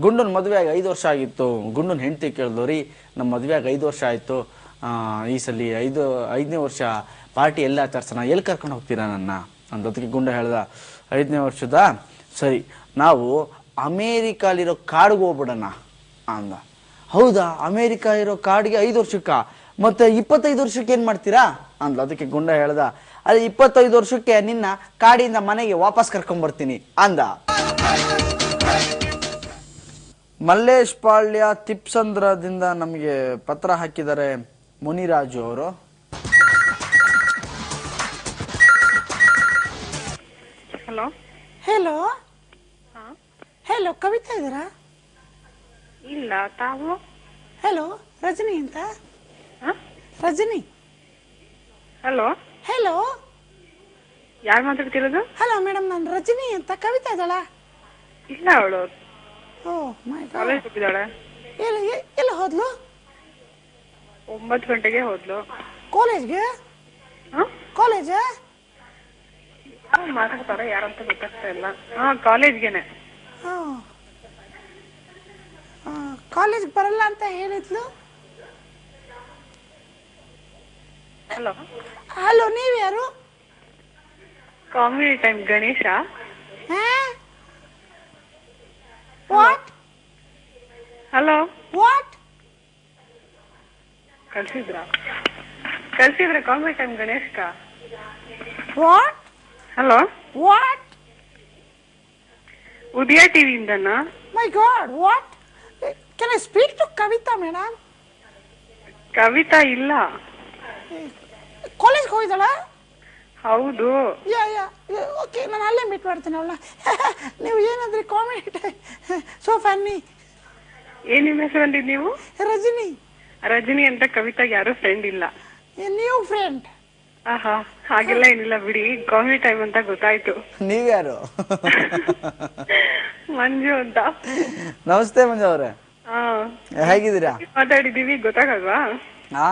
ಗುಂಡನ ಮದುವೆ ಆಗಿ 5 ವರ್ಷ ಆಗಿತ್ತು. ಗುಂಡನ ಹೆಂಡತಿ ಕೇಳಿದ್ಲು, ರೀ ನಮ್ಮ ಮದುವೆ ಆಗಿ 5 ವರ್ಷ ಆಯಿತು, ಈ ಸಲ ಐದನೇ ವರ್ಷ ಪಾರ್ಟಿ ಎಲ್ಲ ಆಚರಿಸೋಣ, ಎಲ್ಲಿ ಕರ್ಕೊಂಡು ಹೋಗ್ತೀರಾ ನನ್ನ ಅಂದದಕ್ಕೆ ಗುಂಡ ಹೇಳ್ದ, 5ನೇ ವರ್ಷದ ಸರಿ ನಾವು ಅಮೇರಿಕಾಲಿರೋ ಕಾಡಿಗೆ ಹೋಗ್ಬಿಡೋಣ ಅಂದ. ಹೌದಾ, ಅಮೇರಿಕಾ ಇರೋ ಕಾಡಿಗೆ 5 ವರ್ಷಕ್ಕ, ಮತ್ತೆ 25 ವರ್ಷಕ್ಕೆ ಏನು ಮಾಡ್ತೀರಾ ಅಂದ್ಲು. ಅದಕ್ಕೆ ಗುಂಡ ಹೇಳ್ದ, ಅದು 25 ವರ್ಷಕ್ಕೆ ನಿನ್ನ ಕಾಡಿಂದ ಮನೆಗೆ ವಾಪಸ್ ಕರ್ಕೊಂಡ್ಬರ್ತೀನಿ ಅಂದ. ಮಲ್ಲೇಶ್ ಪಾಳ್ಯ ತಿಪ್ಸಂದ್ರದಿಂದ ನಮಗೆ ಪತ್ರ ಹಾಕಿದ್ದಾರೆ ಮುನಿರಾಜು ಅವರು. ಹಲೋ ಹೆಲೋ ಹೆಲೋ, ಕವಿತಾ ಇದ್ದೀರಾ? ಇಲ್ಲ, ತಾವು? ಹೆಲೋ, ರಜನಿ ಅಂತ. ರಜನಿ. ಹಲೋ ಹೆಲೋ, ಯಾರು ಮಾತಾಡ್ತಿರೋದು? ಹಲೋ ಮೇಡಮ್, ನಾನು ರಜನಿ ಅಂತ. ಕವಿತಾ ಇದ್ದಾಳ? ಇಲ್ಲ, ಅವಳು ಓ ಮೈ ಗಾಡ್, ಕಾಲೇಜ್ ಹೋಗಿದ್ದಾಳೆ. ಎಲ್ಲ ಹೋದ್ಲು? 9 ಗಂಟೆಗೆ ಹೋದ್ಲು. ಕಾಲೇಜ್ಗೆ? ಕಾಲೇಜ್ ಮಾತಾಡ್ತಾರೆ, ಯಾರಂತ ಗೊತ್ತಾಗ್ತಾ ಇಲ್ಲ. ಕಾಲೇಜ್ಗೆನೆ. ಕಾಲೇಜ್ಗೆ ಬರಲ್ಲ ಅಂತ ಹೇಳಿದ್ಲು. ಹಲೋ ಹಲೋ, ನೀವು ಯಾರು? Comedy time Ganesha. What hello, what? ಕಳ್ಸಿದ್ರ comedy time Ganesha. What? Hello, what? Udaya ಟಿವಿಯಿಂದನಾ? My God, what? Can I speak to Kavitha madam? Kavitha ಇಲ್ಲ. ಕಾಲೇಜ್ಗೆ ಹೋಗಿದ್ದಾಳ? ಹೌದು. ಓಕೆ, ನಾನು ಅಲ್ಲೇ ಮೀಟ್ ಮಾಡ್ತೀನಿ ಅವಳನ್ನ. ನೀವು ಏನಾದ್ರಿ ಕಾಮಿಡಿ ಸೋ ಫನ್ನಿ. ಏನ್ ನಿಮ್ಮ ಹೆಸರು ಅಂದಿದ್ ನೀವು? ರಜನಿ. ರಜನಿ ಅಂತ ಕವಿತಾಗ ಯಾರು ಫ್ರೆಂಡ್ ಇಲ್ಲ. New friend. ಆಹಾ, ಹಾಗೆಲ್ಲ ಏನಿಲ್ಲ ಬಿಡಿ, ಕಾಮಿಡಿ ಟೈಮ್ ಅಂತ ಗೊತ್ತಾಯ್ತು. ನೀವ್ಯಾರು? ಮಂಜು ಅಂತ. ನಮಸ್ತೆ ಮಂಜು ಅವರೇ, ಹೇಗಿದ್ದೀರಾ? ಮಾತಾಡಿದೀವಿ, ಗೊತ್ತಾಗಲ್ವಾ? ಆ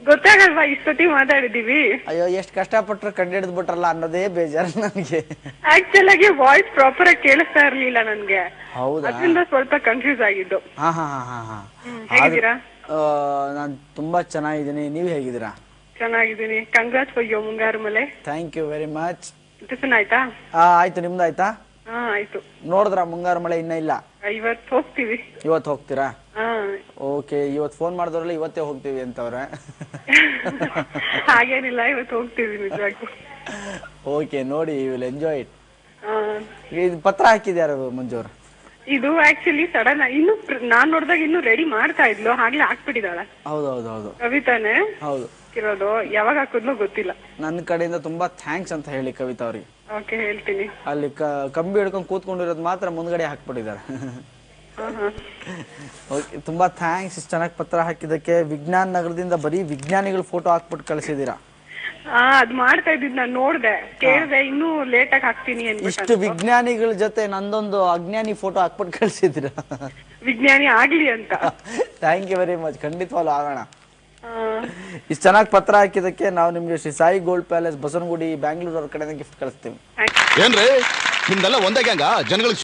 ಗೊತ್ತಾಗಲ್ವಾ? ಇಷ್ಟೊತ್ತಿಗೆ ಮಾತಾಡಿದೀವಿ. ಅಯ್ಯೋ, ಎಷ್ಟು ಕಷ್ಟಪಟ್ಟರು ಕಂಡು ಹಿಡಿದು ಬಿಟ್ರಲ್ಲ ಅನ್ನೋದೇ ಬೇಜಾರು ನನಗೆ. ಆಕ್ಚುಲ್ ಆಗಿ ವಾಯ್ಸ್ ಪ್ರಾಪರ್ ಆಗಿ ಕೇಳಿಸ್ತಾ ಇರ್ಲಿಲ್ಲ ನನ್ಗೆ. ಹೌದಾ? ಅದರಿಂದ ಸ್ವಲ್ಪ ಕನ್ಫ್ಯೂಸ್ ಆಗಿದ್ದು. ಹೇಗಿದ್ದೀರಾ? ನಾನು ತುಂಬಾ ಚೆನ್ನಾಗಿದ್ದೀನಿ, ನೀವು ಹೇಗಿದ್ದೀರಾ? ಚೆನ್ನಾಗಿದ್ದೀನಿ. Congrats for your Mungaru Male. Thank you very much. Tiffin ಆಯ್ತಾ? ಆಯ್ತು, ನಿಮ್ದು ಆಯ್ತಾ? ಆಯ್ತು. ನೋಡಿದ್ರ ಮುಂಗಾರು ಮಳೆ? ಇನ್ನ ಇಲ್ಲ. ಇವತ್ತು ಹೋಗ್ತೀವಿ. ಇವತ್ತು ಹೋಗ್ತೀರಾ? ಓಕೆ, ಇವತ್ತು ಫೋನ್ ಮಾಡಿದ್ರಲ್ಲ ಇವತ್ತೇ ಹೋಗ್ತೀವಿ ಅಂತವ್ರೆ. ಹಾಗೇನಿಲ್ಲ, ಇವತ್ತು ಹೋಗ್ತೀವಿ ನಿಜವಾಗ್ಲೂ. ಓಕೆ, ನೋಡಿ, ಯು ವಿಲ್ ಎಂಜಾಯ್ ಇಟ್. ಇದು ಪತ್ರ ಹಾಕಿದ್ಯಾರು ಮಂಜು ಅವ್ರ? ಇದು ಆಕ್ಚುಲಿ ಸಡನ್ ಇನ್ನು ನಾನ್ ನೋಡಿದಾಗ ಇನ್ನು ರೆಡಿ ಮಾಡ್ತಾ ಇದ್ಲು, ಆಗ್ಲೇ ಹಾಕ್ಬಿಟ್ಟಿದ್ದಾಳೆ. ಹೌದು ಕವಿತಾನೆ ಹೌದು ಇರೋದು. ಯಾವಾಗ ಹಾಕಿದ್ಲು ಗೊತ್ತಿಲ್ಲ. ನನ್ನ ಕಡೆಯಿಂದ ತುಂಬಾ ಥ್ಯಾಂಕ್ಸ್ ಅಂತ ಹೇಳಿ ಕವಿತಾ ಅವ್ರಿಗೆ. ಓಕೆ, ಹೇಳ್ತೀನಿ. ಅಲ್ಲಿ ಕಂಬಿ ಹಿಡ್ಕೊಂಡು ಕೂತ್ಕೊಂಡಿರೋದು ಮಾತ್ರ ಮುಂದ್ಗಡೆ ಹಾಕ್ಬಿಟ್ಟಿದ್ದಾರೆ. ಓಕೆ, ತುಂಬಾ ಥ್ಯಾಂಕ್ಸ್ ಇಷ್ಟು ಚೆನ್ನಾಗಿ ಪತ್ರ ಹಾಕಿದ್ದಕ್ಕೆ. ವಿಜ್ಞಾನ ನಗರದಿಂದ ಬರೀ ವಿಜ್ಞಾನಿಗಳು ಫೋಟೋ ಹಾಕ್ಬಿಟ್ಟು ಕಳಿಸಿದೀರಾ. ಅದ್ ಮಾಡ್ತಾ ಇದ್ದಿದ್ ನಾನ್ ನೋಡ್ದೆ, ಕೇಳ್ದೆ, ಇನ್ನೂ ಲೇಟ್ ಆಗಿ ಹಾಕ್ತೀನಿ ಅಂತ. ಇಷ್ಟು ವಿಜ್ಞಾನಿಗಳ ಜೊತೆ ನಂದೊಂದು ಅಜ್ಞಾನಿ ಫೋಟೋ ಹಾಕ್ಬಿಟ್ಟು ಕಳಿಸಿದೀರಾ. ವಿಜ್ಞಾನಿ ಆಗ್ಲಿ ಅಂತ. Thank you very much. ಖಂಡಿತವಾಗ್ಲೂ ಆಗೋಣ. ಇಷ್ಟು ಚೆನ್ನಾಗಿ ಪತ್ರ ಹಾಕಿದಕ್ಕೆ ನಾವು ನಿಮ್ಗೆ ಶ್ರೀ ಸಾಯಿ ಗೋಲ್ಡ್ ಪ್ಯಾಲೇಸ್ ಬಸವನಗುಡಿ ಬ್ಯಾಂಗ್ಳೂರ್ ಅವ್ರ ಕಡೆಯಿಂದ ಗಿಫ್ಟ್ ಕಳಿಸ್ತೀವಿ. ಏನ್ರಿ ನಿಮ್ದೆಲ್ಲ ಒಂದೇ ಗ್ಯಾಂಗ ಜನಗಳಿಗೆ